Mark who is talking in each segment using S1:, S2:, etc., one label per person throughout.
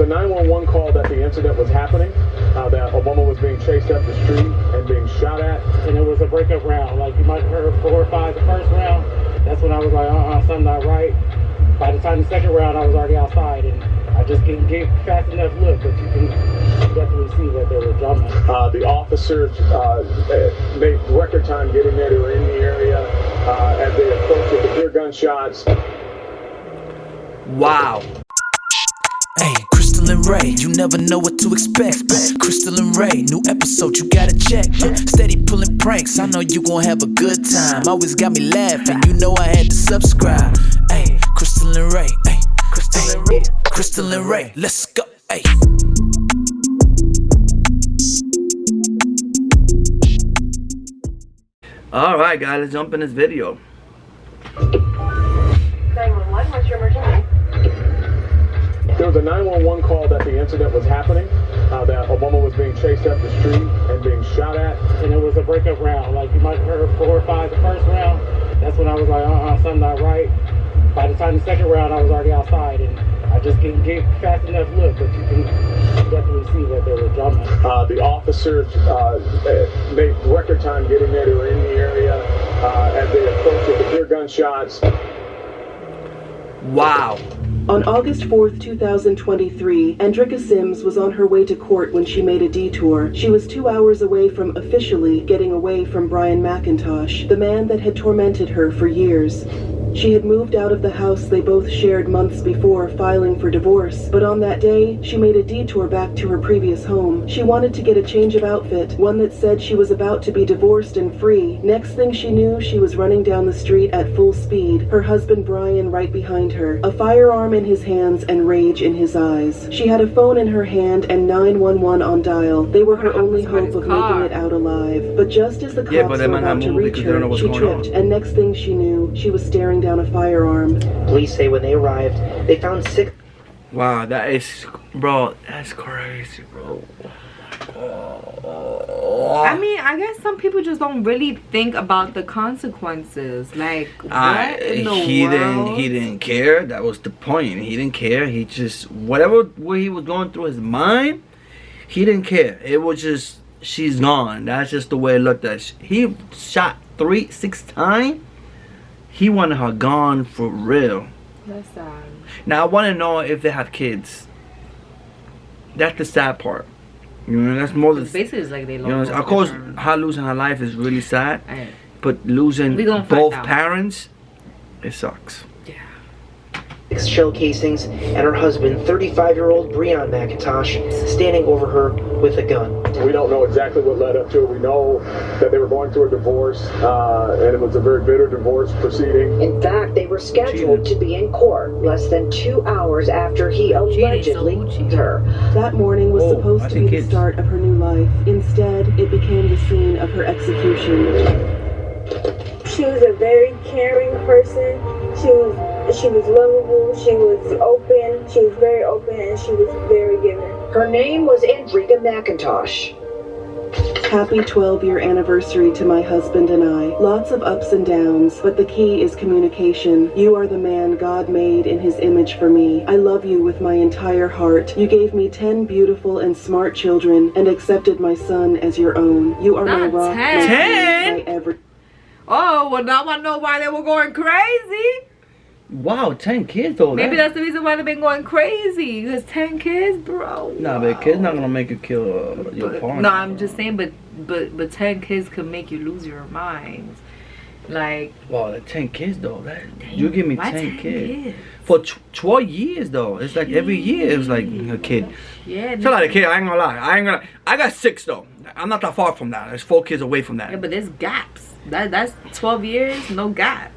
S1: a 911 call that the incident was happening, that a woman was being chased up the street and being shot at.
S2: And it was a breakup round. Like you might have heard 4 or 5 the first round. That's when I was like, something not right. By the time the second round, I was already outside, and I just didn't get fast enough look, but you can definitely see that there was drama.
S1: The officers made record time getting there. They were in the area as they approached it. The pure gunshots.
S3: Wow.
S4: Hey, Crystal and Ray, you never know what to expect. Crystal and Ray, new episode, you gotta check. Steady pulling pranks, I know you gon' have a good time. Always got me laughing, you know I had to subscribe. Hey, Crystal and Ray, hey, Crystal and Ray, Crystal and Ray, let's go. Hey.
S3: Alright guys, let's jump in this video.
S5: 911, what's your emergency?
S1: There was a 911 call that the incident was happening, that a woman was being chased up the street and being shot at.
S2: And it was a breakup round. Like you might have heard 4 or 5 the first round. That's when I was like, something not right. By the time the second round, I was already outside, and I just didn't get fast enough look, but you can definitely see that there was drama.
S1: The officers made record time getting there. They were in the area as they approached it. The pure gunshots.
S3: Wow.
S6: On August 4th, 2023, Andrika Sims was on her way to court when she made a detour. She was 2 hours away from officially getting away from Brian McIntosh, the man that had tormented her for years. She had moved out of the house they both shared months before filing for divorce, but on that day, she made a detour back to her previous home. She wanted to get a change of outfit, one that said she was about to be divorced and free. Next thing she knew, she was running down the street at full speed, her husband Brian right behind her, a firearm in his hands and rage in his eyes. She had a phone in her hand and 911 on dial. They were her only hope of making it out alive. But just as the cops were about to reach her, she tripped, and next thing she knew, she was staring down a firearm.
S7: Police say when they arrived, they found 6.
S3: Wow, that is, bro, that's crazy, bro.
S5: I mean, I guess some people just don't really think about the consequences. Like, what in the world?
S3: He didn't care. That was the point. He didn't care. He just, whatever he was going through his mind, he didn't care. It was just, she's gone. That's just the way it looked at. He shot 6 times. He wanted her gone for real.
S5: That's sad.
S3: Now I want to know if they have kids. That's the sad part. You know, that's more than
S5: basically it's like they lost.
S3: You know, of course, her losing her life is really sad,
S5: Right.
S3: but losing both parents, it sucks.
S5: Yeah.
S7: 6 shell casings, and her husband, 35-year-old Brian McIntosh, standing over her with a gun.
S1: We don't know exactly what led up to it. We know that they were going through a divorce, and it was a very bitter divorce proceeding.
S8: In fact, they were scheduled to be in court less than 2 hours after he allegedly killed her.
S6: That morning was supposed to be the start of her new life. Instead, it became the scene of her execution.
S9: She was a very caring person. She was lovable, she was open, she was very open, and she was very giving.
S8: Her name was Andrika McIntosh.
S6: Happy 12-year anniversary to my husband and I. Lots of ups and downs, but the key is communication. You are the man God made in his image for me. I love you with my entire heart. You gave me 10 beautiful and smart children and accepted my son as your own. You are my rock, my everything.
S5: Oh, well now I know why they were going crazy.
S3: Wow, 10 kids though.
S5: Maybe that's the reason why they've been going crazy. Because 10 kids, bro.
S3: Nah, but a kid's not gonna make you kill your partner.
S5: No, I'm just saying, but 10 kids could make you lose your mind. Like,
S3: wow, the 10 kids though. You give me 10 kids.
S5: For
S3: 12 years though. It's like every year it was like a kid.
S5: Yeah.
S3: It's not like a kid, I ain't gonna lie. I got 6 though. I'm not that far from that. There's 4 kids away from that.
S5: Yeah, but there's gaps. That's 12 years, no gaps.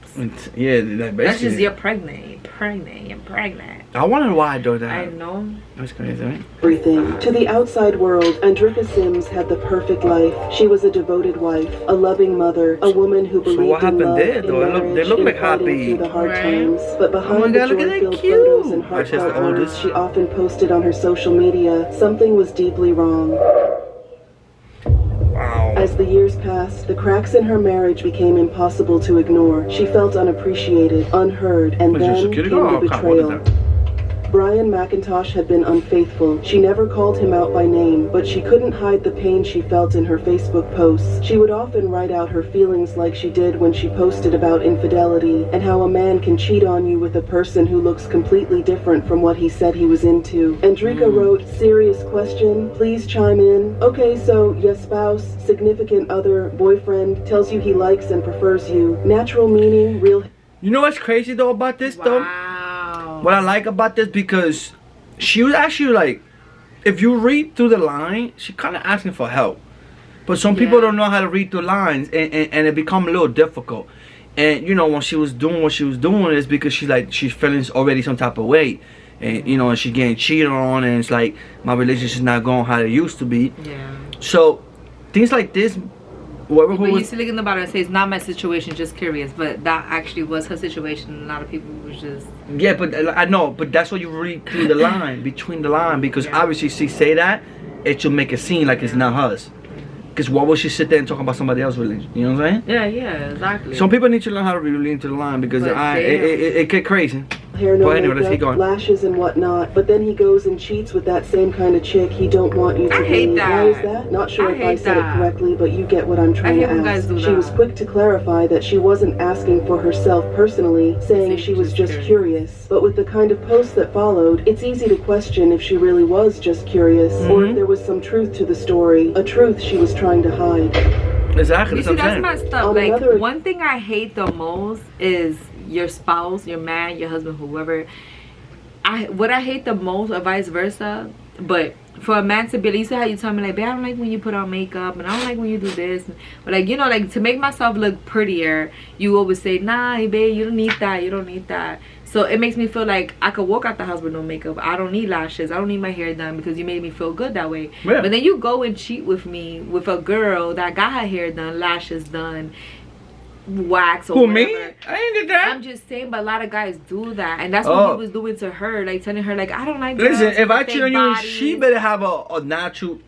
S3: Yeah,
S5: that's just you're pregnant.
S3: I wonder why though that.
S5: I know.
S3: That's crazy, right?
S6: Everything. To the outside world, Andrika Sims had the perfect life. She was a devoted wife, a loving mother, a woman who believed in love, in marriage,
S3: they look
S6: in
S3: like
S6: fighting
S3: happy.
S6: through the hard times. But behind the joy-filled photos and heartfelt words she often posted on her social media, something was deeply wrong. As the years passed, the cracks in her marriage became impossible to ignore. She felt unappreciated, unheard, and then came the betrayal. Brian McIntosh had been unfaithful. She never called him out by name, but she couldn't hide the pain she felt in her Facebook posts. She would often write out her feelings like she did when she posted about infidelity and how a man can cheat on you with a person who looks completely different from what he said he was into. Andrika wrote, "Serious question, please chime in. Okay, so your spouse, significant other, boyfriend tells you he likes and prefers you. Natural meaning, real..."
S3: You know what's crazy though about this though?
S5: Wow.
S3: What I like about this, because she was actually like, if you read through the line, she kind of asking for help. But some people don't know how to read through lines, and it become a little difficult. And you know, when she was doing what she was doing, is because she's feeling already some type of way, and you know, and she's getting cheated on, and it's like my relationship's not going how it used to be.
S5: Yeah.
S3: So things like this.
S5: But you see, look in the bottom, it says, "Not my situation, just curious." But that actually was her situation. A lot of people was just...
S3: Yeah, but I know, but that's what you read through the line, between the line, because obviously she say that, it should make it seem like it's not hers. Because why would she sit there and talk about somebody else's religion? You know what I'm saying?
S5: Yeah, exactly.
S3: Some people need to learn how to read into the line, because it get crazy.
S6: Hair, no
S3: But anyway, let's keep
S6: makeup,
S3: going.
S6: lashes and whatnot, but then he goes and cheats with that same kind of chick he don't want you to
S5: I
S6: be.
S5: hate that.
S6: Why is that? Not sure
S5: I
S6: if I
S5: hate
S6: said
S5: that.
S6: it correctly, but you get what I'm trying
S5: hate
S6: to
S5: when guys
S6: ask.
S5: do
S6: She was
S5: that.
S6: quick to clarify that she wasn't asking for herself personally, saying she was just curious. But with the kind of post that followed, it's easy to question if she really was just curious, or if there was some truth to the story, a truth she was trying to hide.
S3: Exactly.
S5: You see, that's messed up. Like,
S6: another-
S5: one thing I hate the most is your spouse, your man, your husband, whoever. What I hate the most, or vice versa, but for a man to be, you see how you tell me, like, babe, I don't like when you put on makeup, and I don't like when you do this, but like, you know, like, to make myself look prettier, you always say, nah, babe, you don't need that, you don't need that. So it makes me feel like I could walk out the house with no makeup. I don't need lashes, I don't need my hair done, because you made me feel good that way.
S3: Yeah.
S5: But then you go and cheat with me with a girl that got her hair done, lashes done, wax, or
S3: Who,
S5: whatever.
S3: me? I ain't did that.
S5: I'm just saying, but a lot of guys do that, and that's what he was doing to her, like telling her, like, I don't like girls
S3: Listen, if I
S5: with
S3: cheat
S5: fake
S3: on you,
S5: bodies.
S3: she better have a natural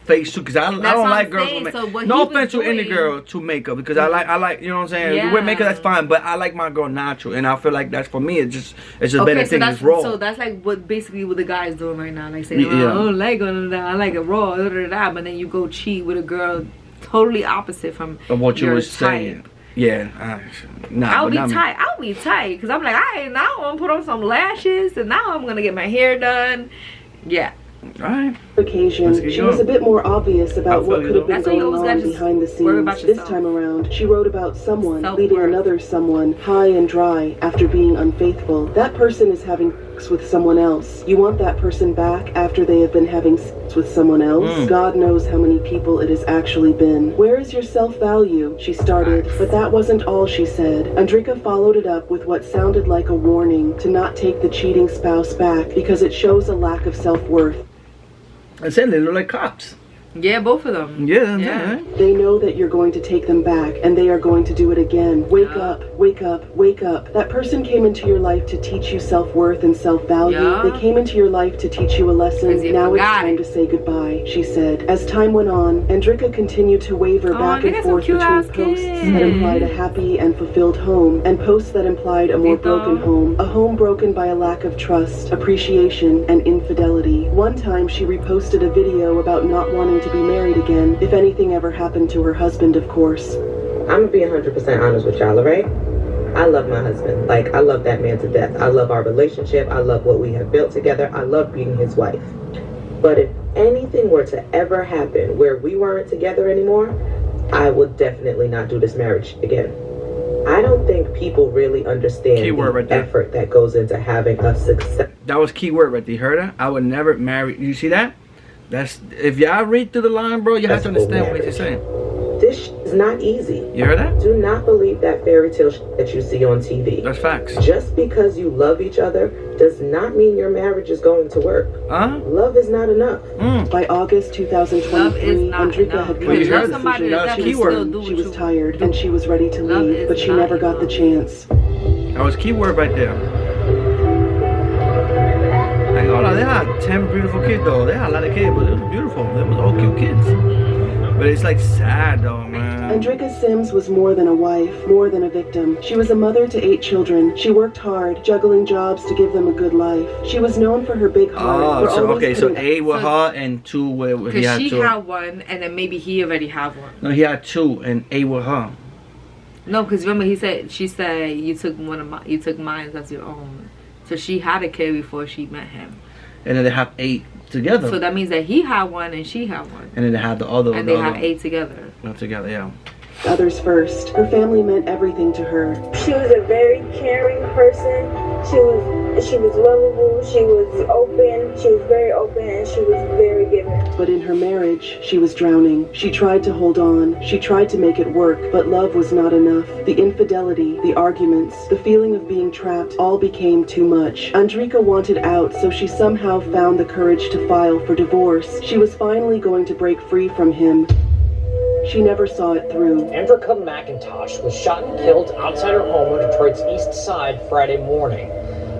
S3: face too, because I
S5: That's
S3: don't
S5: what
S3: like
S5: I'm
S3: girls
S5: saying.
S3: with
S5: So
S3: makeup.
S5: what
S3: No
S5: he was
S3: offense to any
S5: doing-
S3: girl to makeup, because I like, you know what I'm saying. You wear makeup, that's fine, but I like my girl natural, and I feel like that's for me. It's just better
S5: Okay, so
S3: thing.
S5: that's
S3: It's raw.
S5: so that's like what basically what the guy's doing right now, like saying,
S3: Yeah.
S5: I don't like it, I like it raw, but then you go cheat with a girl totally opposite from
S3: Of what you
S5: your
S3: was saying.
S5: type.
S3: Yeah,
S5: I'll be
S3: not me.
S5: tight. I'll be tight because I'm like, now I want to put on some lashes, and now I'm gonna get my hair done. Yeah.
S3: Alright.
S6: Occasion, she was a bit more obvious about what could have been
S5: That's why you
S6: going
S5: always
S6: on
S5: gotta just
S6: behind the
S5: worry
S6: scenes.
S5: about
S6: This
S5: yourself.
S6: time around, she wrote about someone
S5: Self-worth.
S6: leaving another someone high and dry after being unfaithful. That person is having sex with someone else. You want that person back after they have been having sex with someone else? God knows how many people it has actually been. Where is your self-value? She started, but that wasn't all she said. Andrika followed it up with what sounded like a warning to not take the cheating spouse back because it shows a lack of self-worth.
S3: I said they look like cops.
S5: Yeah, both of them.
S3: Yeah,
S5: Yeah.
S6: They know that you're going to take them back, and they are going to do it again. Wake up, wake up, wake up. That person came into your life to teach you self-worth and self-value.
S5: Yeah.
S6: They came into your life to teach you a lesson.
S5: 'Cause you
S6: Now it's
S5: forgot
S6: time
S5: it.
S6: to say goodbye, she said. As time went on, Andrika continued to waver back
S5: they
S6: and
S5: got some
S6: forth between
S5: cute-ass
S6: posts
S5: kids.
S6: that implied a happy and fulfilled home, and posts that implied a more broken home. A home broken by a lack of trust, appreciation, and infidelity. One time, she reposted a video about not wanting to be married again, if anything ever happened to her husband, of course.
S10: I'm gonna be 100% honest with y'all, alright? I love my husband. Like, I love that man to death. I love our relationship. I love what we have built together. I love being his wife. But if anything were to ever happen where we weren't together anymore, I would definitely not do this marriage again. I don't think people really understand
S3: Keyword
S10: the
S3: right there.
S10: effort that goes into having a success.
S3: That was keyword right there. You heard her? I would never marry. You see that? That's if y'all read through the line, bro. You have to understand what she's saying.
S10: This is not easy.
S3: You heard that?
S10: Do not believe that fairy tale that you see on TV.
S3: That's facts.
S10: Just because you love each other does not mean your marriage is going to work. Love is not enough.
S6: By August 2023, Andrika had come
S5: Because
S6: to
S5: love
S6: the
S5: somebody
S6: decision
S5: that
S6: she
S5: can still do
S6: she
S5: what
S6: was
S5: you
S6: tired and she was ready to
S5: Love
S6: leave,
S5: is
S6: but she
S5: not
S6: never got the chance.
S3: That was keyword right there. I ain't gonna lie, they had 10 beautiful kids though. They had a lot of kids, but it was beautiful. They was all cute kids. But it's like sad though, man.
S6: Andrika Sims was more than a wife, more than a victim. She was a mother to 8 children. She worked hard, juggling jobs to give them a good life. She was known for her big heart.
S3: Oh, so okay, so 8 with her and 2 with he
S5: Because
S3: had
S5: she
S3: 2.
S5: had one, and then maybe he already had one.
S3: No, he had 2 and 8 with her.
S5: No, because remember she said you took mine as your own. So she had a kid before she met him.
S3: And then they have 8 together.
S5: So that means that he had one and she had one.
S3: And then they have the other one.
S5: And they have 8 together.
S3: Not together, yeah.
S6: Others first. Her family meant everything to her.
S9: She was a very caring person. She was lovable. She was open. She was very open, and she was very giving.
S6: But in her marriage, she was drowning. She tried to hold on. She tried to make it work, but love was not enough. The infidelity, the arguments, the feeling of being trapped all became too much. Andrika wanted out, so she somehow found the courage to file for divorce. She was finally going to break free from him. She never saw it through.
S11: Andrika McIntosh was shot and killed outside her home on Detroit's east side Friday morning.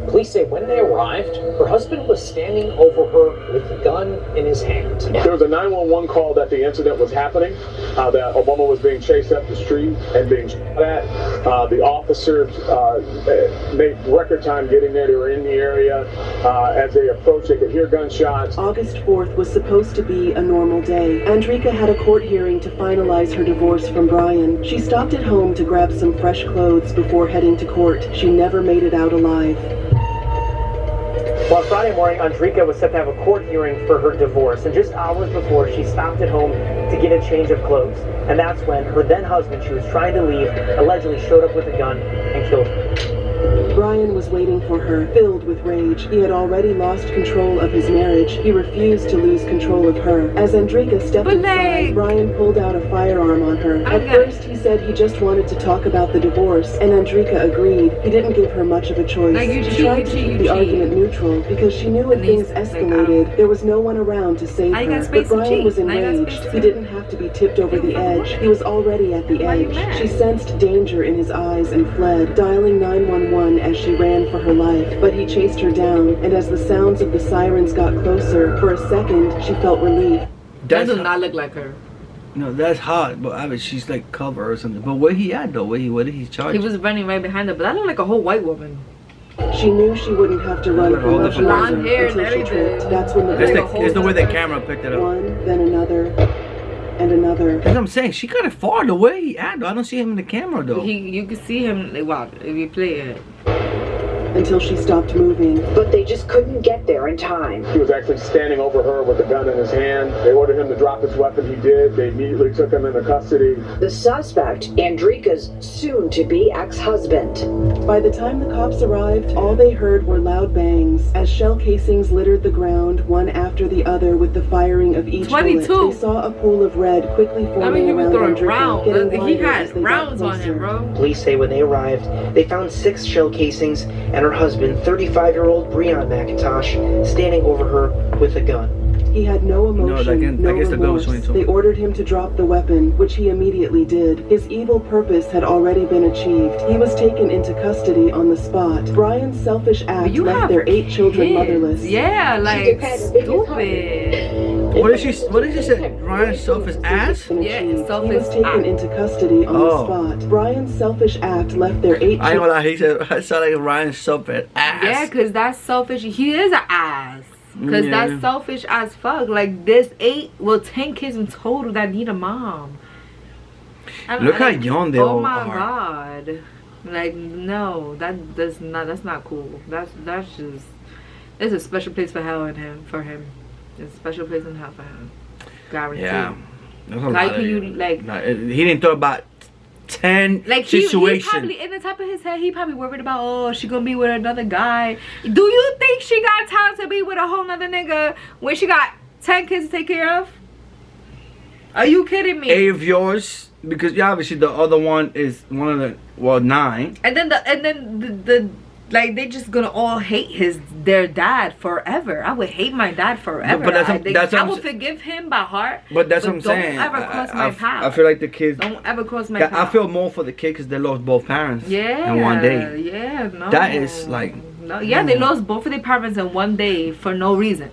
S11: Police say when they arrived, her husband was standing over her with a gun in his hand.
S1: There was a 911 call that the incident was happening, that a woman was being chased up the street and being shot at. The officers made record time getting there. They were in the area. As they approached, they could hear gunshots.
S6: August 4th was supposed to be a normal day. Andrika had a court hearing to finalize her divorce from Brian. She stopped at home to grab some fresh clothes before heading to court. She never made it out alive.
S7: Well, Friday morning, Andrika was set to have a court hearing for her divorce, and just hours before, she stopped at home to get a change of clothes. And that's when her then husband, she was trying to leave, allegedly showed up with a gun and killed her.
S6: Brian was waiting for her, filled with rage. He had already lost control of his marriage. He refused to lose control of her. As Andrika stepped inside, Brian pulled out a firearm on her. At first, he said he just wanted to talk about the divorce, and Andrika agreed. He didn't give her much of a choice. She tried to keep the argument neutral because she knew if things escalated, there was no one around to save her. But Brian was enraged. He didn't have to be tipped over the edge. He was already at the edge. She sensed danger in his eyes and fled, dialing 911 as she ran for her life. But he chased her down, and as the sounds of the sirens got closer, for a second, she felt relief.
S5: That does not look like her.
S3: No, that's hot, but I mean, she's like cover or something. But where he at though? Where did he charge?
S5: He was running right behind her, but that looked like a whole white woman.
S6: She knew she wouldn't have to run for much
S5: blonde hair and
S6: until she
S5: everything.
S6: tripped. That's when
S3: It's the way the camera picked it up.
S6: One, then another, and another.
S3: That's what I'm saying. She got it far the way he at though. I don't see him in the camera though.
S5: You can see him. Like, wow, if you play it.
S6: Until she stopped moving.
S8: But they just couldn't get there in time.
S1: He was actually standing over her with a gun in his hand. They ordered him to drop his weapon. He did. They immediately took him into custody.
S8: The suspect, Andrika's soon-to-be ex-husband.
S6: By the time the cops arrived, all they heard were loud bangs as shell casings littered the ground one after the other with the firing of each
S5: 22.
S6: bullet. They saw a pool of red quickly forming
S5: he was
S6: around
S5: throwing
S6: Andrika,
S5: rounds.
S6: getting
S5: He
S6: wider
S5: had
S6: as they got
S5: rounds on
S6: closer.
S5: him, bro.
S7: Police say when they arrived, they found 6 shell casings and her husband, 35-year-old Breon McIntosh, standing over her with a gun.
S6: He had no emotion, no remorse. They ordered him to drop the weapon, which he immediately did. His evil purpose had already been achieved. He was taken into custody on the spot. Brian's selfish act left their 8 children motherless.
S5: Yeah, like stupid.
S3: What did she say? Ryan's selfish ass?
S5: Yeah,
S6: He
S5: selfish
S6: was taken into custody on the spot. Brian's selfish act left their 8
S3: I ain't gonna lie, he said I sound like Ryan's selfish ass.
S5: Yeah, cause that's selfish. He is an ass. Cause that's selfish as fuck. Like there's 10 kids in total that need a mom.
S3: Look how young they all are.
S5: Oh my god. Like no, that's not cool. That's just there's a special place for hell in him for him. There's a special place in hell for him. Guaranteed.
S3: Yeah.
S5: Like he
S3: didn't thought about 10
S5: like he
S3: situations.
S5: probably in the top of his head he probably worried about, oh, she gonna be with another guy. Do you think she got time to be with a whole nother nigga when she got 10 kids to take care of? Are you kidding me?
S3: 8 of yours, because obviously the other one is one of the 9.
S5: And then the like they just gonna all hate their dad forever. I would hate my dad forever.
S3: But
S5: I will forgive him by heart.
S3: But that's what I'm saying.
S5: Don't ever cross my path.
S3: I feel like the kids.
S5: Don't ever cross my path.
S3: I feel more for the kid because they lost both parents.
S5: Yeah.
S3: In one day.
S5: Yeah. No.
S3: That is like.
S5: No. Yeah, they lost both of their parents in one day for no reason.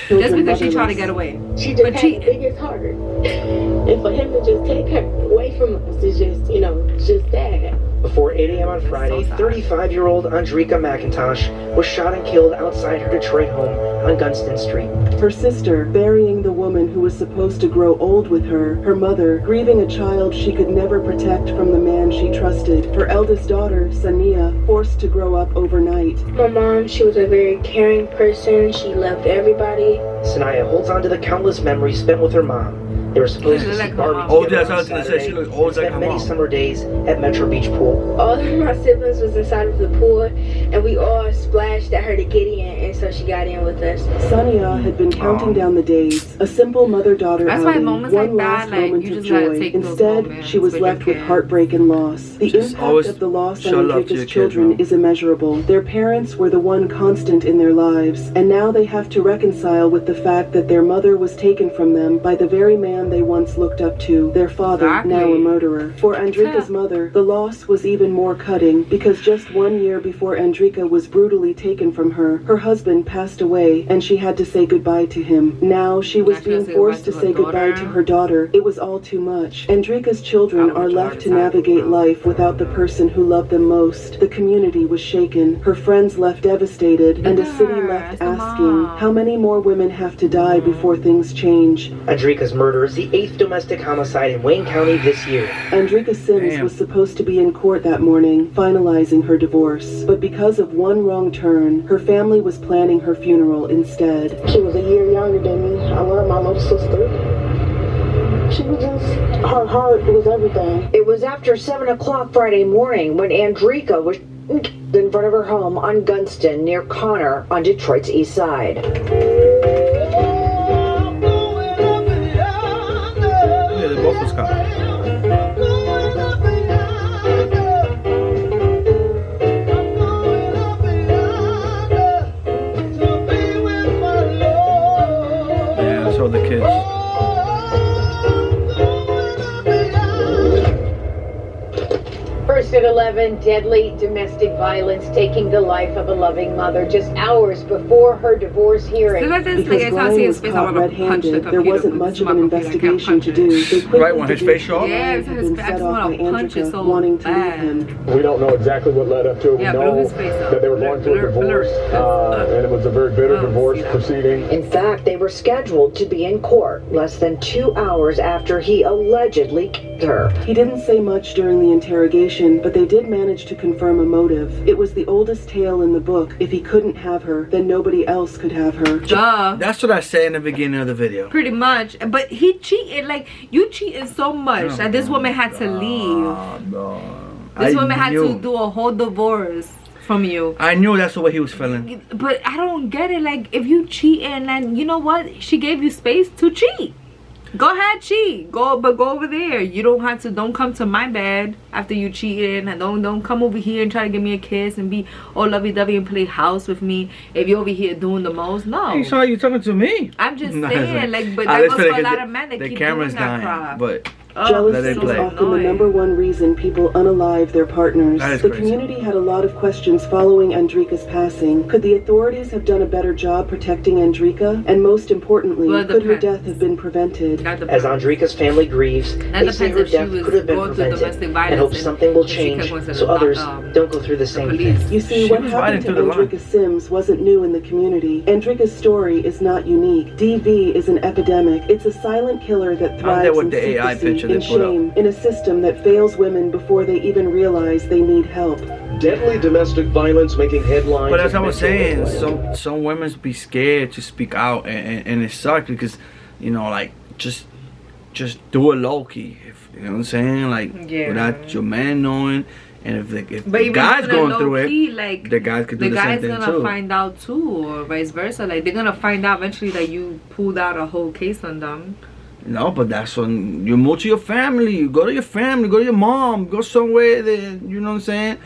S5: Just because she tried to get away.
S9: She just
S5: But
S9: had
S5: she-
S9: the biggest heart. And for him to just take her away from us is just, you know, just sad.
S7: Before 8 a.m. on Friday, 35-year-old Andrika McIntosh was shot and killed outside her Detroit home on Gunston Street.
S6: Her sister, burying the woman who was supposed to grow old with her, her mother, grieving a child she could never protect from the man she trusted, her eldest daughter, Sania, forced to grow up overnight.
S9: My mom, she was a very caring person. She loved everybody.
S7: Sanaya holds on to the countless memories spent with her mom. They were supposed to see Barbie
S3: Oh,
S7: together
S3: that's what I
S7: on
S3: was gonna say. She
S7: Saturday,
S3: looks old
S7: and
S3: like
S7: spent
S3: her
S7: many
S3: mom.
S7: summer days at Metro Beach Pool.
S9: All of my siblings was inside of the pool, and we all splashed at her to get in, and so she got in with us.
S6: Sania had been counting down the days, a simple mother-daughter
S5: That's why
S6: outing,
S5: moments
S6: one
S5: like
S6: last
S5: that, like,
S6: moment
S5: you
S6: of
S5: just gotta
S6: joy.
S5: take those
S6: Instead,
S5: moments
S6: she was
S5: with your
S6: left with
S5: kids.
S6: heartbreak and loss. The
S3: Just
S6: impact
S3: always
S6: of the loss
S3: show
S6: on
S3: love to your
S6: Andrika's
S3: kids,
S6: children
S3: bro.
S6: is immeasurable. Their parents were the one constant in their lives, and now they have to reconcile with the fact that their mother was taken from them by the very man they once looked up to, their father,
S5: Exactly.
S6: now a murderer. For Andrika's mother, the loss was even more cutting because just 1 year before Andrika was brutally taken from her, her husband passed away and she had to say goodbye to him. Now she was
S5: Now she has
S6: being
S5: to say
S6: forced to
S5: goodbye to
S6: say
S5: her
S6: goodbye
S5: daughter.
S6: to her daughter. It was all too much. Andrika's children are left to navigate life without the person who loved them most. The community was shaken. Her friends left devastated, and a city left asking, how many more women have to die before things change?
S7: Andrika's murder is the 8th domestic homicide in Wayne County this year.
S6: Andrika Sims was supposed to be in court that morning, finalizing her divorce. But because of one wrong turn, her family was planning her funeral instead.
S9: She was a year younger than me. I love my little sister. She was just, her heart was everything.
S8: It was after 7 o'clock Friday morning when Andrika was in front of her home on Gunston near Connor on Detroit's east side.
S3: Yeah, they both was caught. Yeah, I saw the kids.
S12: First at 11, deadly domestic violence taking the life of a loving mother just hours before her divorce hearing.
S6: Because Brian was caught red-handed, there wasn't much of an investigation to do. They quickly
S3: Right when his face showed up?
S5: Yeah,
S6: had
S5: his
S6: been
S5: face, I
S6: set
S5: just
S6: off by
S5: want to punch it
S6: Andrika
S5: so
S6: wanting to leave
S5: bad.
S6: him.
S1: We don't know exactly what led up to it. We
S5: Yeah,
S1: know
S5: blew his face up.
S1: that they were going through a divorce, and it was a very bitter divorce proceeding.
S8: In fact, they were scheduled to be in court less than 2 hours after he allegedly killed her.
S6: He didn't say much during the interrogation, but they did manage to confirm a motive. It was the oldest tale in the book. If he couldn't have her, then nobody else could have her.
S5: Duh.
S3: That's what I said in the beginning of the video.
S5: Pretty much. But he cheated. Like, you cheated so much that this woman had to leave. This woman had to do a whole divorce from you.
S3: I knew that's the way he was feeling.
S5: But I don't get it. Like, if you cheat and then, you know what? She gave you space to cheat. Go ahead, cheat. Go over there. You don't have to. Don't come to my bed after you cheated, and don't come over here and try to give me a kiss and be all lovey-dovey and play house with me. If you're over here doing the most, no.
S3: Hey, so you talking to me?
S5: I'm just
S3: No,
S5: saying, like, but
S3: I
S5: that
S3: just
S5: goes
S3: feel
S5: for a
S3: like
S5: lot of men that
S3: the
S5: keep
S3: camera's
S5: doing that
S3: dying,
S5: crap.
S3: but
S6: Jealousy is often the number one reason people unalive their partners.
S3: That is
S6: The
S3: crazy.
S6: community had a lot of questions following Andrika's passing. Could the authorities have done a better job protecting Andrika? And most importantly,
S7: Well, it
S6: could her
S7: depends.
S6: death have been prevented?
S7: As Andrika's family grieves, they say her
S5: depends if she
S7: death
S5: was
S7: could have been
S5: going through
S7: prevented
S5: domestic
S7: and
S5: violence
S7: hope
S5: and
S7: something will
S5: she
S7: change
S5: kept going to
S7: so
S5: the
S7: others
S5: police.
S7: don't go through the same thing.
S6: You see, what happened to Andrika Sims wasn't new in the community. Andrika's story is not unique. DV is an epidemic. It's a silent killer that
S3: there
S6: thrives
S3: with
S6: in
S3: the AI
S6: secrecy,
S3: picture they
S6: in
S3: put up.
S6: shame, in a system that fails women before they even realize they need help.
S13: Deadly domestic violence making headlines.
S3: But as I
S13: in
S3: was
S13: Metro
S3: saying,
S13: Atlanta.
S3: some women be scared to speak out, and it sucks because, you know, like just do it low key. If, you know what I'm saying? Like
S5: Yeah.
S3: without your man knowing, and if
S5: But
S3: the
S5: even
S3: guy's
S5: doing it
S3: going through
S5: low-key,
S3: it,
S5: like,
S3: the guys could do
S5: the
S3: the same
S5: guy's
S3: thing
S5: gonna
S3: too.
S5: find out too, or vice versa. Like, they're gonna find out eventually that you pulled out a whole case on them.
S3: No, but that's when you move to your family. You go to your family, go to your mom, go somewhere that, you know what I'm saying?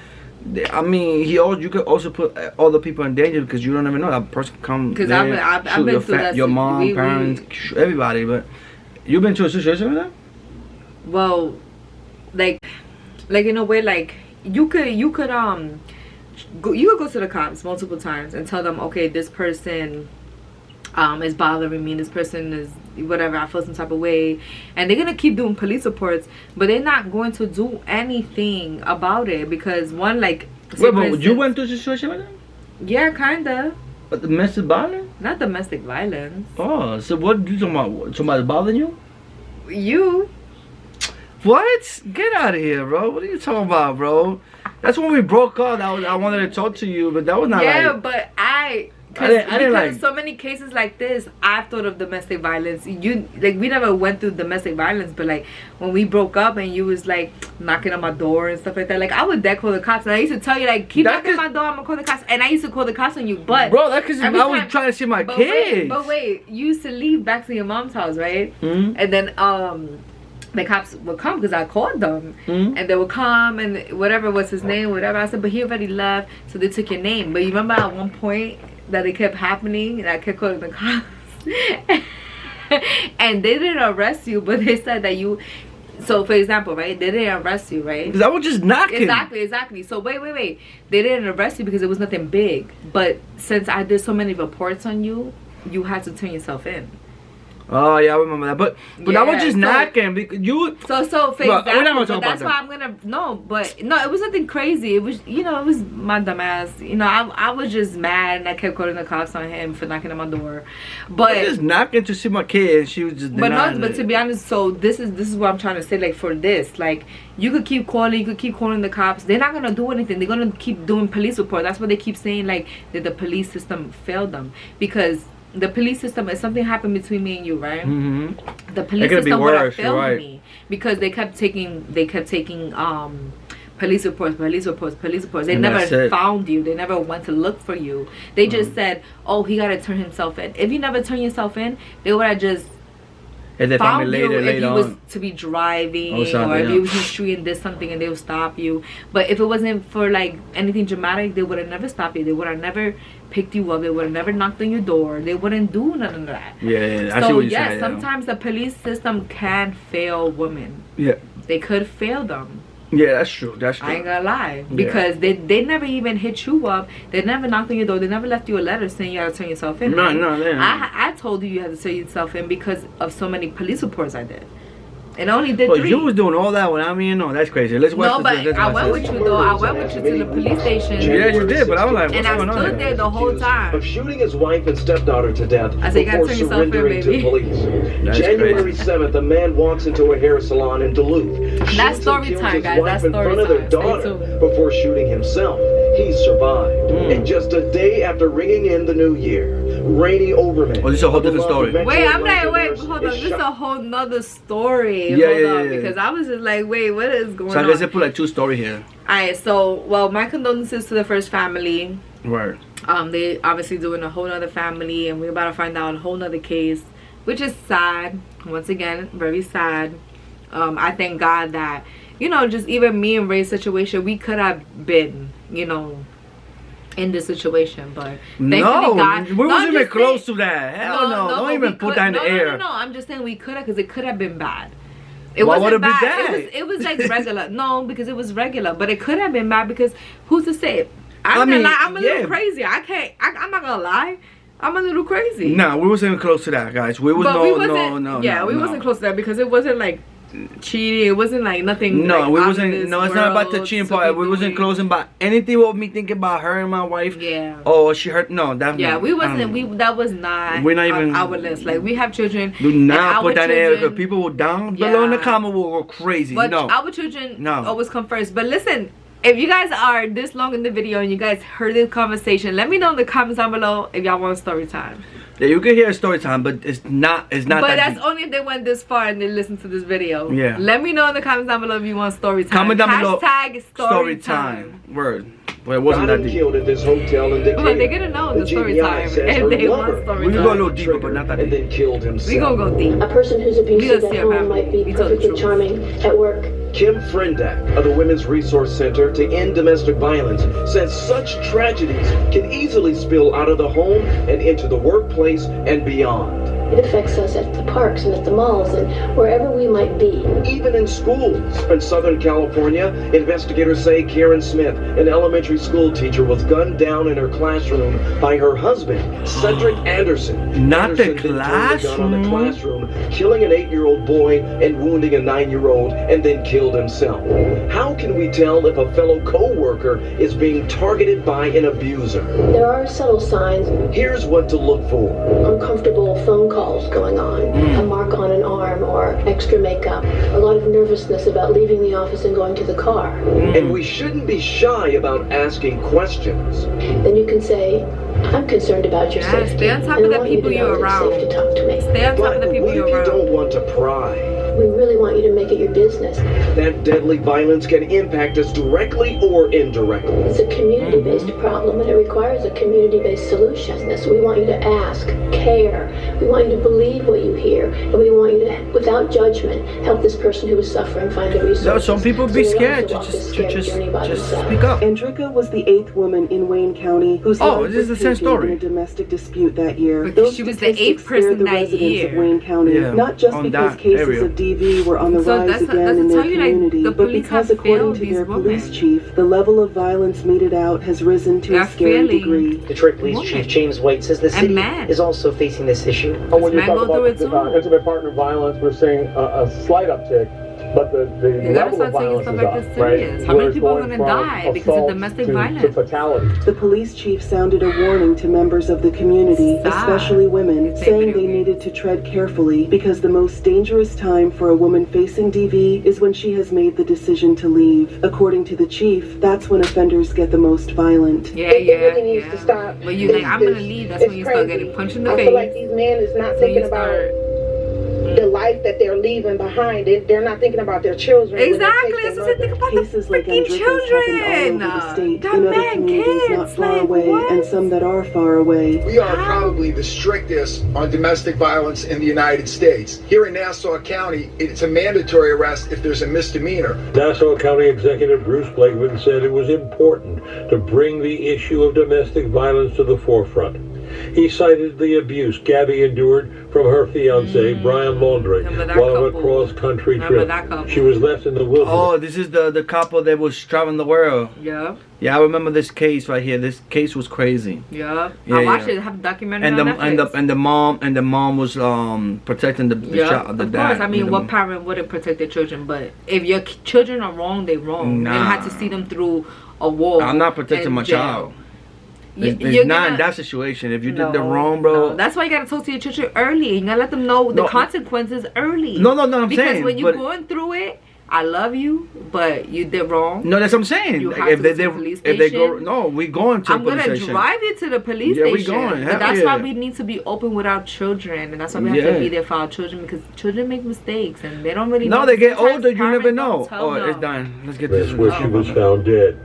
S3: I mean, you could also put other people in danger because you don't even know that person come.
S5: Because
S3: there,
S5: I've
S3: shoot
S5: been
S3: your
S5: through that.
S3: your mom, parents, everybody. But you've been through a situation like that?
S5: Well, like in a way, like you could go to the cops multiple times and tell them, okay, this person it's bothering me, this person is whatever, I feel some type of way, and they're gonna keep doing police reports, but they're not going to do anything about it because one, like, say
S3: Wait,
S5: for
S3: but you
S5: instance-
S3: went through a situation like that?
S5: Yeah, kinda.
S3: But domestic violence?
S5: Not domestic violence.
S3: Oh, so what you talking about? Somebody bothering you?
S5: You.
S3: What? Get out of here, bro. What are you talking about, bro? That's when we broke up. I wanted to talk to you, but that was not
S5: Yeah,
S3: like...
S5: but
S3: I
S5: because
S3: didn't like...
S5: so many cases like this, I've thought of domestic violence. You, like, we never went through domestic violence, but like when we broke up and you was like knocking on my door and stuff like that, like I would dead call the cops, and I used to tell you like, keep knocking on my door, I'm gonna call the cops, and I used to call the cops on you. But
S3: bro, that's because I
S5: every
S3: was
S5: time-
S3: trying to see my
S5: but
S3: kids.
S5: But wait, you used to leave back to your mom's house, right?
S3: Mhm.
S5: And then the cops would come because I called them,
S3: Mhm.
S5: and they would come and whatever was his name, whatever. I said, but he already left, so they took your name. But you remember at one point that it kept happening, and I kept calling the cops, and they didn't arrest you, but they said that you. So for example, right, they didn't arrest you, right?
S3: Because I was just knocking.
S5: Exactly. So wait. They didn't arrest you because it was nothing big. But since I did so many reports on you, you had to turn yourself in.
S3: Oh yeah, I remember that. But I was
S5: Yeah,
S3: just
S5: so-
S3: knocking because you.
S5: So for
S3: Look, we're not
S5: example,
S3: gonna talk
S5: but
S3: about
S5: that's
S3: that.
S5: why I'm gonna no, it was nothing crazy. It was, you know, it was my dumb ass. You know, I was just mad and I kept calling the cops on him for knocking on my door.
S3: I
S5: But
S3: was just knocking to see my kid, and she was just.
S5: but
S3: denying
S5: but
S3: it.
S5: to be honest, so this is what I'm trying to say. Like for this, like you could keep calling the cops. They're not gonna do anything. They're gonna keep doing police report. That's what they keep saying. Like that the police system failed them because. The police system, if something happened between me and you, right?
S3: Mm-hmm.
S5: The police
S3: It could be
S5: system would have
S3: worse, you're
S5: failed
S3: right.
S5: me because they kept taking police reports. They
S3: And
S5: never
S3: that's it.
S5: found you. They never went to look for you. They just said, "Oh, he got to turn himself in." If you never turn yourself in, they would have just
S3: And they found
S5: found
S3: me
S5: you
S3: later
S5: if you was
S3: on.
S5: to be driving
S3: Oh, something,
S5: or if
S3: yeah.
S5: you was in the street and did something and they would stop you. But if it wasn't for like anything dramatic, they would have never stopped you. They would have never picked you up. They would have never knocked on your door. They wouldn't do none of that.
S3: Yeah, I see
S5: So
S3: what you're
S5: yes,
S3: saying.
S5: sometimes the police system can fail women.
S3: Yeah.
S5: They could fail them.
S3: Yeah, that's true. That's true.
S5: I ain't gonna lie.
S3: Yeah.
S5: Because they never even hit you up. They never knocked on your door. They never left you a letter saying you had to turn yourself in.
S3: No,
S5: right?
S3: no, they didn't.
S5: I told you had to turn yourself in because of so many police reports I did. And I only did
S3: But
S5: 3.
S3: you was doing all that without me, no, that's crazy. Let's watch
S5: No,
S3: this.
S5: but
S3: let's
S5: I
S3: watch
S5: went
S3: this.
S5: with you though. I went with you to the police station.
S3: Yeah, you did, but I was like, what's
S5: And I
S3: going on
S5: stood
S3: here?
S5: there the whole time.
S13: Of shooting his wife and stepdaughter to death
S5: I said, you gotta
S13: before
S5: turn yourself in,
S13: surrendering to
S5: baby.
S13: police.
S3: That's
S13: January
S3: crazy.
S13: 7th, a man walks into a hair salon in Duluth.
S5: That's
S13: shoots and
S5: story
S13: kills
S5: time,
S13: his
S5: guys.
S13: wife
S5: That's
S13: in
S5: story
S13: front of their
S5: time. Stay
S13: daughter
S5: tuned.
S13: before shooting himself. He survived. And just a day after ringing in the new year, Rainey Overman.
S3: Oh, this is a whole different story.
S5: Wait, I'm like, wait, hold on. This is a whole nother story.
S3: Yeah,
S5: Hold
S3: yeah,
S5: on,
S3: yeah.
S5: because I was just like, wait, what is going
S3: So I
S5: on?
S3: guess I put like 2 stories here.
S5: Alright, so well, my condolences to the first family.
S3: Right.
S5: They obviously doing a whole nother family, and we're about to find out a whole nother case, which is sad. Once again, very sad. I thank God that, you know, just even me and Ray's situation, we could have been, you know, in this situation, but thankfully
S3: No,
S5: God,
S3: we wasn't
S5: I'm
S3: even
S5: just
S3: close
S5: saying-
S3: to that. Hell no.
S5: but
S3: Don't
S5: we
S3: even put
S5: could-
S3: that in the air.
S5: No, I'm just saying we could have, because it could have been bad. It
S3: Why
S5: wasn't
S3: would it be
S5: bad.
S3: bad?
S5: It was like regular. No, because it was regular, but it could have been bad because who's to say?
S3: I
S5: I'm
S3: mean,
S5: gonna lie, I'm a
S3: yeah.
S5: little crazy. I'm not gonna lie. I'm a little crazy.
S3: No, we wasn't even close to that, guys. We was
S5: But
S3: no,
S5: we wasn't,
S3: no.
S5: we wasn't close to that because it wasn't like cheating. It wasn't like nothing.
S3: No,
S5: like,
S3: we
S5: out of
S3: wasn't.
S5: this
S3: No, it's not about the
S5: world
S3: cheating
S5: to
S3: part.
S5: be
S3: We wasn't
S5: doing.
S3: close about anything with me thinking about her and my wife.
S5: Yeah.
S3: Oh, she hurt. No, that.
S5: Yeah, we
S3: I
S5: wasn't.
S3: don't-
S5: That was not.
S3: We're not
S5: on
S3: even-
S5: our list. Like we have children.
S3: Do
S5: and
S3: not
S5: our
S3: put that in there
S5: children-
S3: because people will down below in the
S5: Yeah.
S3: comment will go crazy.
S5: But
S3: No.
S5: our children
S3: No.
S5: always come first. But listen, if you guys are this long in the video and you guys heard this conversation, let me know in the comments down below if y'all want story time.
S3: Yeah, you can hear a story time, but it's not. It's not
S5: But
S3: that
S5: that's
S3: deep.
S5: only if they went this far and they listen to this video.
S3: Yeah.
S5: Let me know in the comments down below if you want story time.
S3: Comment down below.
S5: Hashtag story time.
S3: Word. But it wasn't
S13: Got
S3: that
S13: him
S3: deep.
S13: killed at this hotel in Decatur.
S5: Well, they're gonna know the story
S13: GBI
S5: time
S13: says
S5: if
S13: her
S5: they
S13: lover
S5: want story
S3: We can go a little
S5: time.
S3: deeper, but not that
S13: and
S3: deep.
S13: then killed himself.
S5: We gonna go deep.
S14: A person who's
S5: We
S14: abusive
S5: gonna
S14: at
S5: see our
S14: home
S5: family.
S14: might be
S5: We told the
S14: perfectly
S5: truth.
S14: charming at work.
S13: Kim Frendak of the Women's Resource Center to End Domestic Violence says such tragedies can easily spill out of the home and into the workplace and beyond.
S14: It affects us at the parks and at the malls and wherever we might be.
S13: Even in schools. In Southern California, investigators say Karen Smith, an elementary school teacher, was gunned down in her classroom by her husband, Cedric Anderson.
S3: Not the
S13: Anderson then turned the gun on the classroom, killing an 8-year-old boy and wounding a 9-year-old, and then killed himself. How can we tell if a fellow co-worker is being targeted by an abuser?
S14: There are subtle signs.
S13: Here's what to look for.
S14: Uncomfortable phone calls going on, a mark on an arm or extra makeup, a lot of nervousness about leaving the office and going to the car.
S13: And we shouldn't be shy about asking questions.
S14: Then you can say, I'm concerned about your safety.
S5: Stay on top of the people you're around.
S14: Safe to talk to me.
S5: Stay on top of the people you're around.
S13: You don't want to pry.
S14: We really want you to make it your business.
S13: That deadly violence can impact us directly or indirectly.
S14: It's a community-based problem, and it requires a community-based solution. So we want you to ask, care. We want you to believe what you hear, and we want you to, without judgment, help this person who is suffering find the resources.
S3: No, some people be scared to just speak up.
S6: Andrika was the 8th woman in Wayne County whose life was taken in a domestic dispute that year.
S5: Because she was the 8th person that year.
S6: Of Wayne County, not just because cases of DV were on the rise again in their community, but because according to their police chief, the level of violence meted out has risen to a scary degree.
S7: Detroit Police Chief James White says the city is also facing this issue.
S1: When you talk about intimate partner violence, we're seeing a slight uptick, but the level of violence is up, right?
S5: How many people are going to die because of domestic violence?
S1: To fatality.
S6: The police chief sounded a warning to members of the community, especially women, saying they needed to tread carefully because the most dangerous time for a woman facing DV is when she has made the decision to leave. According to the chief, that's when offenders get the most violent.
S9: It really needs to stop.
S5: But you like, I'm going to leave, that's when you start getting punched in the face.
S9: I feel like these men is not thinking about the life that they're leaving behind. They're not thinking about their children.
S5: Exactly. That's what I think about.
S6: Cases like Andrika's happen all over the state, in other communities not far away, and some that are far away.
S15: We are probably the strictest on domestic violence in the United States. Here in Nassau County, it's a mandatory arrest if there's a misdemeanor.
S16: Nassau County Executive Bruce Blakeman said it was important to bring the issue of domestic violence to the forefront. He cited the abuse Gabby endured from her fiance, Brian Laundrie, while on a cross-country trip. She was left in the wilderness.
S3: Oh, this is the couple that was traveling the world.
S5: Yeah.
S3: Yeah, I remember this case right here. This case was crazy.
S5: Yeah. I watched it. I have a documentary on Netflix.
S3: And the mom was protecting the child.
S5: Of course. I mean, what parent wouldn't protect their children? But if your children are wrong, they're wrong.
S3: Nah.
S5: And had to see them through a wall.
S3: I'm not protecting my child. It's not in that situation. If you did the wrong, bro.
S5: No. That's why you gotta talk to your children early. You gotta let them know the consequences early.
S3: No, I'm saying.
S5: Because when you're going through it, I love you, but you did wrong.
S3: No, that's what I'm saying.
S5: You have to go to the police station.
S3: If they go, no, we going to the police station.
S5: I'm gonna drive you to the police
S3: station.
S5: We going. But that's why we need to be open with our children, and that's why we have to be there for our children, because children make mistakes and they don't really know.
S3: No, they get older. You never know.
S5: Oh,
S3: it's done. Let's get this.
S16: That's where she was found dead.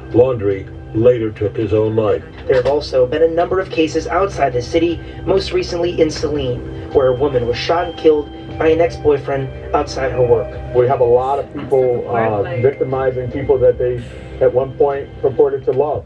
S16: Laundrie later took his own life.
S7: There have also been a number of cases outside the city, most recently in Saline, where a woman was shot and killed by an ex-boyfriend outside her work.
S1: We have a lot of people victimizing people that they at one point purported to love.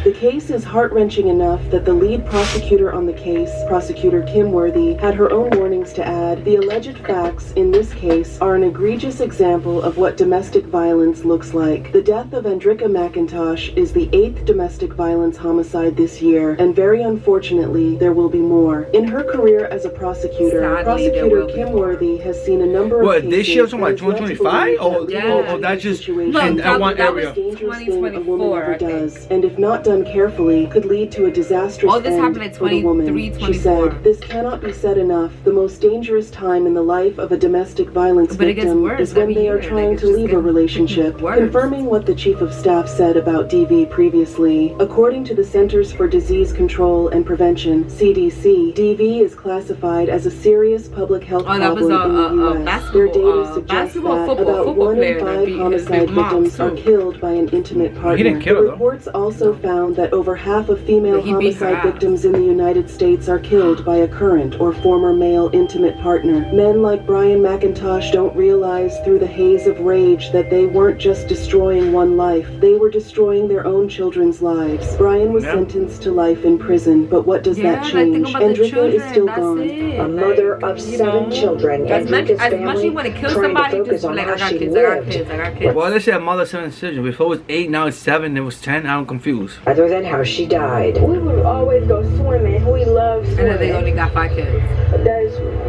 S6: The case is heart-wrenching enough that the lead prosecutor on the case, Prosecutor Kim Worthy, had her own warnings to add. The alleged facts in this case are an egregious example of what domestic violence looks like. The death of Andrika McIntosh is the 8th domestic violence homicide this year, and very unfortunately, there will be more. In her career as a prosecutor, Prosecutor Kim Worthy has seen a number of cases.
S3: What, this year's like 2025? Or that's just in one area?
S5: 2024,
S6: does, and if not done carefully, could lead to a disastrous end for the woman. She said, "This cannot be said enough. The most dangerous time in the life of a domestic violence victim is when they are trying to leave a relationship." Confirming what the Chief of Staff said about DV previously, according to the Centers for Disease Control and Prevention, CDC, DV is classified as a serious public health problem in the U.S. Their data suggests that about 1 in 5 homicide victims are killed by an intimate partner. The reports also also found that over half of female
S5: But he beat her
S6: homicide
S5: ass.
S6: victims in the United States are killed by a current or former male intimate partner. Men like Brian McIntosh don't realize through the haze of rage that they weren't just destroying one life, they were destroying their own children's lives. Brian was sentenced to life in prison, but what does that change? Andrika is still gone.
S8: A mother of 7 children, Andrika's
S5: as much as you
S8: family
S5: want to kill
S8: trying to
S5: somebody,
S8: focus
S5: just
S8: on
S5: like,
S8: how
S5: I got
S8: she
S5: kids, I got
S8: lived,
S5: kids, I got kids.
S3: Well, they said mother 7 children. Before it was 8, now it's 7, it was 10. I'm confused.
S8: rather than how she died.
S9: We would always go swimming. We love
S5: And
S9: swimming.
S5: then they only got 5 kids.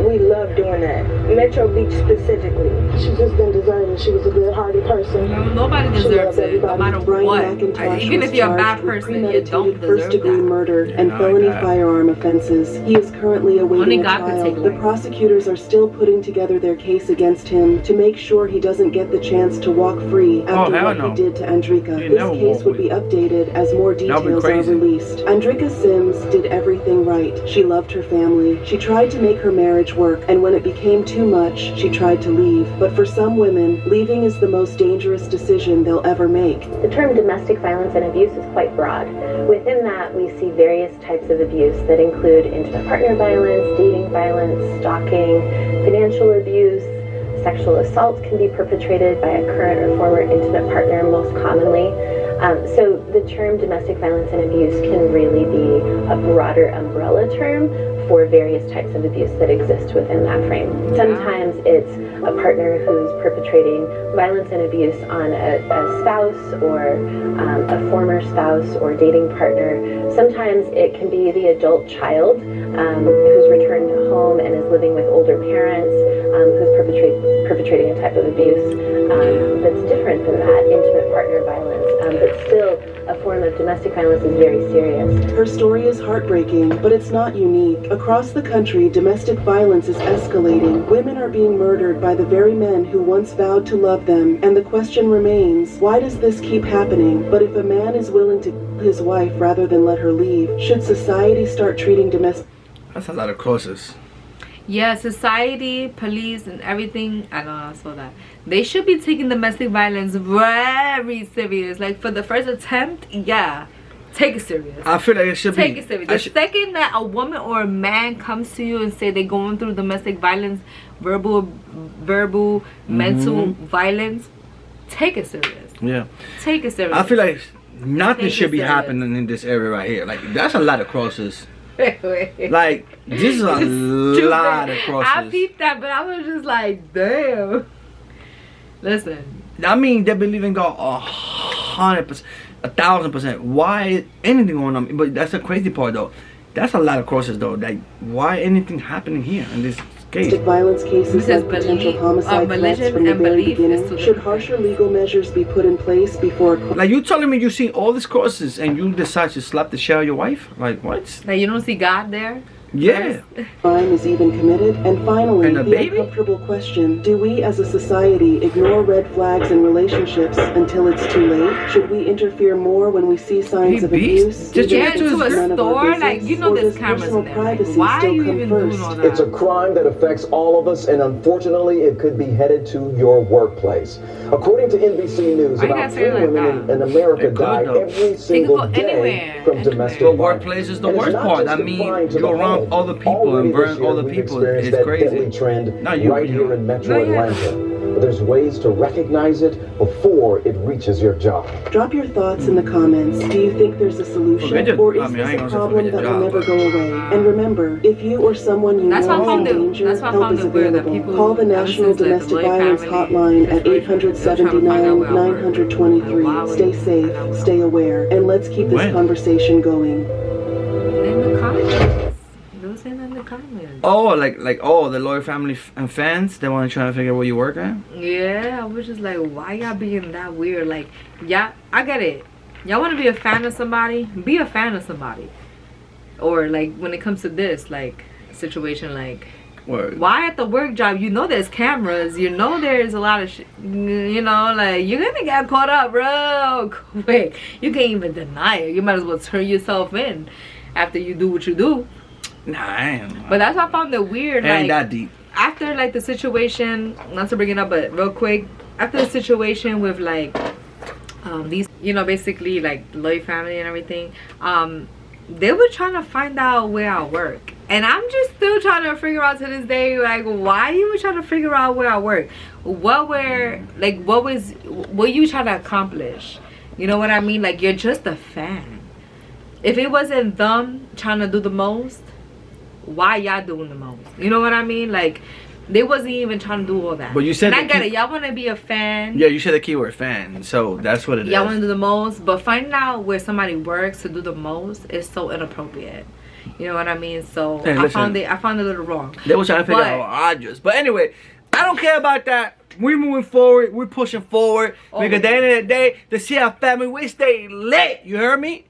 S9: We love doing that. Metro Beach specifically. She's just been deserted. She was a good-hearted person.
S5: Nobody deserves it, no matter
S6: Brian
S5: what.
S6: McIntosh
S5: Even
S6: was
S5: if you're a bad
S6: charged with
S5: person, you
S6: premeditated
S5: don't deserve
S6: first-degree
S5: that.
S6: murder and felony firearm offenses. He is currently
S5: Only
S6: awaiting a
S5: God could
S6: trial.
S5: take
S6: The
S5: life.
S6: prosecutors are still putting together their case against him to make sure he doesn't get the chance to walk free after
S3: hell
S6: what
S3: no.
S6: he did to Andrika.
S3: He
S6: This
S3: never
S6: case
S3: walk
S6: would be updated as more
S3: That'll be
S6: details are
S3: crazy.
S6: released. Andrika Sims did everything right. She loved her family. She tried to make her marriage work, and when it became too much, she tried to leave. But for some women, leaving is the most dangerous decision they'll ever make.
S17: The term domestic violence and abuse is quite broad. Within that, we see various types of abuse that include intimate partner violence, dating violence, stalking, financial abuse. Sexual assault can be perpetrated by a current or former intimate partner most commonly. So the term domestic violence and abuse can really be a broader umbrella term for various types of abuse that exist within that frame. Sometimes it's a partner who's perpetrating violence and abuse on a spouse or a former spouse or dating partner. Sometimes it can be the adult child who's returned home and is living with older parents who's perpetrating a type of abuse that's different than that intimate partner violence, but still a form of domestic violence is very serious.
S6: Her story is heartbreaking, but it's not unique. Across the country, domestic violence is escalating. Women are being murdered by the very men who once vowed to love them, and the question remains, why does this keep happening? But if a man is willing to kill his wife rather than let her leave, should society start treating domestic...
S3: That's a lot of crosses.
S5: Yeah, society, police, and everything. I know, I saw that. They should be taking domestic violence very serious. Like for the first attempt, yeah, take it serious.
S3: I feel like it should
S5: take
S3: be.
S5: it serious. The second that a woman or a man comes to you and say they're going through domestic violence, verbal, mental violence, take it serious.
S3: Yeah.
S5: Take it serious.
S3: I feel like nothing
S5: Take
S3: should
S5: it
S3: be
S5: serious.
S3: happening in this area right here. Like that's a lot of crosses. Like this is a lot of
S5: I
S3: crosses.
S5: peeped that, but I was just like, damn. Listen.
S3: I mean, they believe in God 100%, 1,000%. Why anything going on? But that's the crazy part, though. That's a lot of crosses, though. Like, why anything happening here in this case?
S6: Domestic violence cases
S5: Because
S6: like potential homicide threats
S5: religion
S6: from the
S5: and
S6: very
S5: belief is
S6: beginning.
S5: two
S6: Should harsher legal measures be put in place before...
S3: Like, you telling me you see all these crosses and you decide to slap the shit out of your wife? Like, what?
S5: Like, you don't see God there?
S3: Yeah.
S6: Crime is even committed. And finally,
S3: And a
S6: the
S3: baby?
S6: uncomfortable question, do we as a society ignore red flags in relationships until it's too late? Should we interfere more when we see signs of abuse?
S5: Just
S6: even
S5: get
S6: if
S5: into
S6: it's
S5: a
S6: none of our
S5: store, like,
S6: business?
S5: you know
S6: Or
S5: there's
S6: does
S5: cameras
S6: personal
S5: in there. Like,
S6: privacy
S5: why are
S6: still
S5: you
S6: come
S5: even
S6: first?
S5: doing all that?
S13: It's a crime that affects all of us, and unfortunately, it could be headed to your workplace. According to NBC News,
S5: Why you
S13: about
S5: gotta say it
S13: 10
S5: like
S13: women
S5: that?
S13: in America
S3: They're good,
S13: die
S3: though.
S13: every single
S5: go
S13: day
S5: anywhere.
S13: from domestic
S3: The
S13: violence.
S3: workplace is the
S13: And it's
S3: worst
S13: not
S3: part.
S13: just
S3: I mean,
S13: confined to
S3: you're
S13: the
S3: around
S13: home.
S3: other people
S13: Already
S3: and
S13: this
S3: burn
S13: year,
S3: other
S13: we've
S3: people.
S13: experienced
S3: It's
S13: that
S3: crazy.
S13: deadly trend
S3: No, you-
S13: right
S3: you-
S13: here in Metro
S5: No, yeah.
S13: Atlanta. But there's ways to recognize it before it reaches your job.
S6: Drop your thoughts in the comments. Do you think there's a solution?
S3: Forget your-
S6: Or
S3: I
S6: is
S3: mean, I
S6: this
S3: ain't
S6: a
S3: gonna say
S6: problem
S3: forget
S6: that
S3: your
S6: will
S3: job,
S6: never
S3: but-
S6: go away? And remember, if you or someone you
S5: That's why I
S6: know is in
S5: found it-
S6: danger,
S5: that's why I
S6: help
S5: found
S6: is
S5: it weird that
S6: available.
S5: people-
S6: Call the
S5: ever
S6: National
S5: since, like, the
S6: Domestic
S5: Lloyd
S6: Violence
S5: family
S6: Hotline at
S5: situation, they're trying to find out where I work.
S6: 879-923. Stay safe, stay aware, and let's keep this
S3: When?
S6: conversation going.
S5: In the comments. Don't say that in the comments.
S3: Oh, the Lloyd family and fans, they want to try to figure out where you work at?
S5: Yeah, I was just like, why y'all being that weird? Like, yeah, I get it. Y'all want to be a fan of somebody? Be a fan of somebody. Or, like, when it comes to this, like, situation, like,
S3: Word.
S5: why at the work job? You know there's cameras. You know there's a lot of shit. You know, like, you're going to get caught up real quick. You can't even deny it. You might as well turn yourself in after you do what you do.
S3: Nah, I ain't.
S5: But that's why I found it weird.
S3: Ain't
S5: Like,
S3: that deep.
S5: after like the situation, not to bring it up, but real quick, after the situation with like these, you know, basically like Lloyd family and everything, they were trying to find out where I work. And I'm just still trying to figure out to this day, like, why you were trying to figure out where I work? What you trying to accomplish? You know what I mean? Like, you're just a fan. If it wasn't them trying to do the most, why y'all doing the most? You know what I mean? Like, they wasn't even trying to do all that.
S3: But you said,
S5: and I get it. Y'all want to be a fan.
S3: Yeah, you said the keyword fan, so that's what it is.
S5: Y'all want to do the most, but finding out where somebody works to do the most is so inappropriate. You know what I mean? So
S3: hey,
S5: I found it a little wrong.
S3: They were trying to figure out how odd. But anyway, I don't care about that. We're moving forward. We're pushing forward. Because at the end of the day, the CL family, we stay lit. You heard me?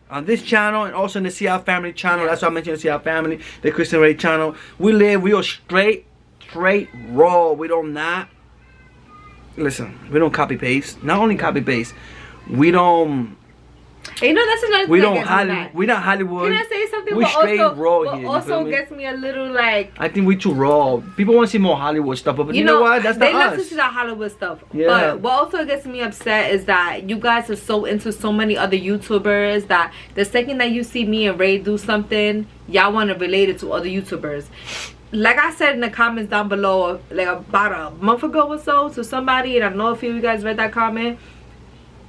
S3: On this channel and also in the CL family channel. That's why I mentioned the CL family, the Kristen Ray channel. We live real straight raw. We don't listen, we don't copy paste. Not only copy paste, we don't.
S5: You know, that's another thing.
S3: We're not Hollywood.
S5: Can I say something?
S3: We're straight raw here.
S5: Also gets me a little like.
S3: I think we're too raw. People want to see more Hollywood stuff, but you know what? That's not us.
S5: They love to see that Hollywood stuff.
S3: Yeah.
S5: But what also gets me upset is that you guys are so into so many other YouTubers that the second that you see me and Ray do something, y'all want to relate it to other YouTubers. Like I said in the comments down below, like about a month ago or so, to somebody, and I know a few of you guys read that comment.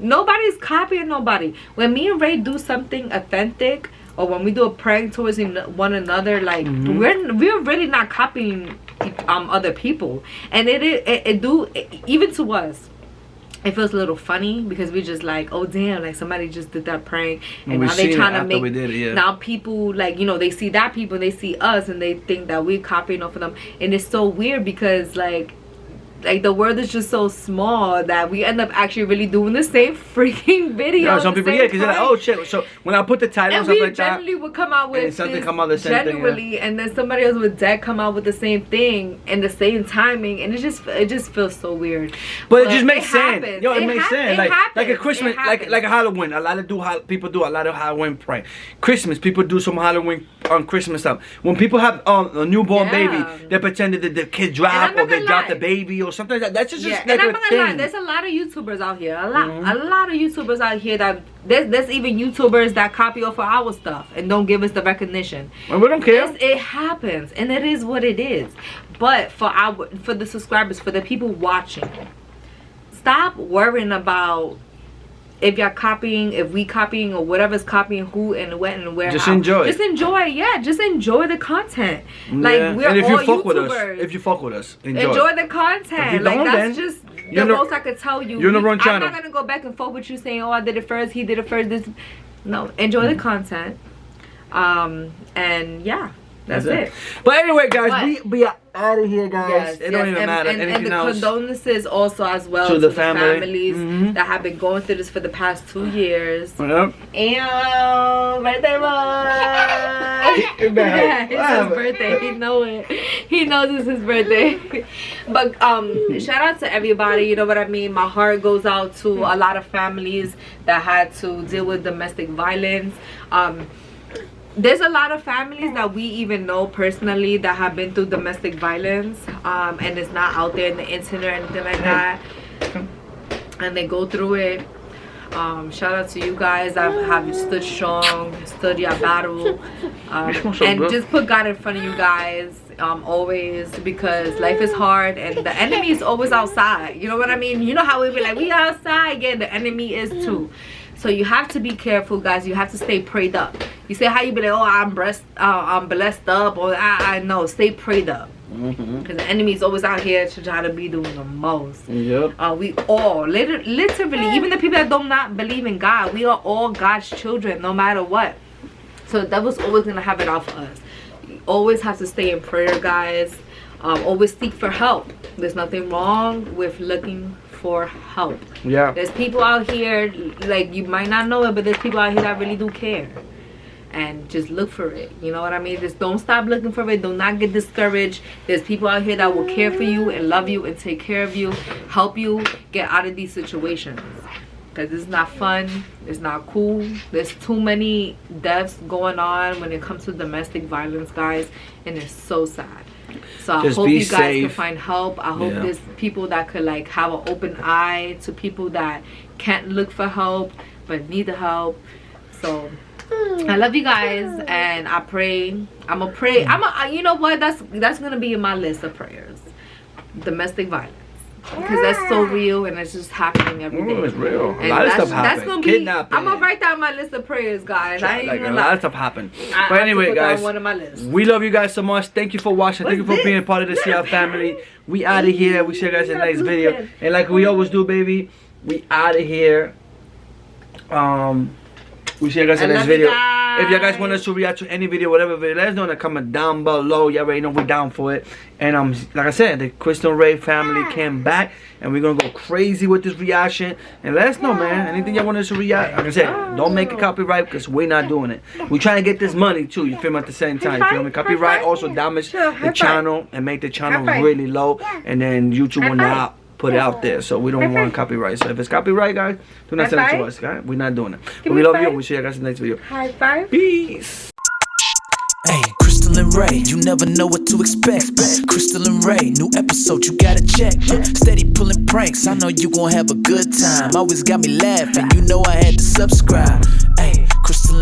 S5: Nobody's copying nobody. When me and Ray do something authentic, or when we do a prank towards one another, like we're really not copying other people. And even to us, it feels a little funny because we just like, oh damn, like somebody just did that prank, and now they trying to make now people, like, you know, they see that people, they see us, and they think that we're copying off of them. And it's so weird because like the world is just so small that we end up actually really doing the same freaking video.
S3: No, some people, yeah, because they're like, oh shit. So when I put the title and stuff like that,
S5: generally would come out with
S3: something come out the same
S5: thing, and then somebody else would come out with the same thing and the same timing, and it just feels so weird.
S3: But it just makes sense.
S5: Happens.
S3: Yo, it makes sense. Like a Christmas, like a Halloween. A lot of people do a lot of Halloween prank. Christmas, people do some Halloween on Christmas stuff. When people have a newborn baby, they pretend that the kid dropped or they dropped the baby or something like that. That's just like
S5: and I'm
S3: a
S5: not
S3: thing.
S5: gonna lie, there's a lot of YouTubers out here. A lot of YouTubers out here that there's even YouTubers that copy off of our stuff and don't give us the recognition.
S3: Well, we don't care.
S5: It happens, and it is what it is. But for the subscribers, for the people watching, stop worrying about if you're copying, if we copying, or whatever's copying who and when and where.
S3: Just enjoy.
S5: Just enjoy, yeah. Just enjoy the content. Like we're
S3: and if
S5: all
S3: you fuck
S5: YouTubers.
S3: If you fuck with us,
S5: enjoy the content.
S3: If you
S5: like
S3: don't,
S5: that's
S3: then
S5: just the most I could tell you.
S3: You're in the wrong channel.
S5: I'm not gonna go back and forth with you saying, oh, I did it first, he did it first. This, no, enjoy the content. And yeah. That's it.
S3: But anyway, guys, we are out of here, guys.
S5: Yes,
S3: it don't even matter.
S5: And the condolences also as well
S3: to the
S5: families that have been going through this for the past 2 years.
S3: Yep.
S5: And birthday boy. It's his birthday. He know it. He knows it's his birthday. But shout out to everybody. You know what I mean? My heart goes out to a lot of families that had to deal with domestic violence. There's a lot of families that we even know personally that have been through domestic violence, and it's not out there in the internet or anything like that, and they go through it. Shout out to you guys that have stood strong, stood your battle, and just put God in front of you guys always, because life is hard and the enemy is always outside. You know what I mean? You know how we be like, we outside, yeah, the enemy is too. So you have to be careful, guys. You have to stay prayed up. You say how you be like, oh, I'm blessed up, or I know, stay prayed up. Because the enemy is always out here to try to be doing the most.
S3: Yep.
S5: We all, literally, even the people that do not believe in God, we are all God's children, no matter what. So the devil's always going to have it out for us. You always have to stay in prayer, guys. Always seek for help. There's nothing wrong with looking for help.
S3: Yeah.
S5: There's people out here, like, you might not know it, but there's people out here that really do care. And just look for it. You know what I mean? Just don't stop looking for it. Do not get discouraged. There's people out here that will care for you and love you and take care of you, help you get out of these situations. Because it's not fun. It's not cool. There's too many deaths going on when it comes to domestic violence, guys. And it's so sad. So I
S3: Just
S5: hope
S3: be
S5: you guys can
S3: safe.
S5: find help. I hope
S3: Yeah.
S5: there's people that could like have an open eye to people that can't look for help but need the help. So I love you guys, and I pray. I'm gonna pray. You know what? That's gonna be in my list of prayers. Domestic violence, because that's so real and it's just happening every day.
S3: It's real.
S5: And
S3: A lot of stuff
S5: that's
S3: happen.
S5: gonna be.
S3: Kidnapping.
S5: I'm gonna write down my list of prayers, guys. I ain't
S3: Like,
S5: even
S3: a lot
S5: lie.
S3: of stuff happened.
S5: I
S3: But
S5: have to
S3: anyway,
S5: put down
S3: guys,
S5: one of my lists.
S3: we love you guys so much. Thank you for watching. Thank you for being a part of the CR family. We out of here. We see you guys in the next video. And like we always do, baby, we out of here. We see you guys in the next video. If you guys want us to react to any video, whatever video, let us know in the comment down below. You already know we're down for it. And like I said, the Crystal Ray family came back, and we're gonna go crazy with this reaction. And let us know, man. Anything y'all want us to react? Like I said, don't make it copyright because we're not doing it. We're trying to get this money too. You feel me? At the same time, you feel me? Copyright also damage the channel and make the channel really low, and then YouTube will not put it out there, so we don't want copyright. So if it's copyright, guys, do not send it to us, guys. We're not doing it. But we love you, and we'll see you guys in the next video.
S5: High five.
S3: Peace.
S4: Hey, Crystal and Ray, you never know what to expect. Crystal and Ray, new episode, you gotta check. Steady pulling pranks, I know you gon' have a good time. Always got me laughing, you know I had to subscribe. Hey, Crystal and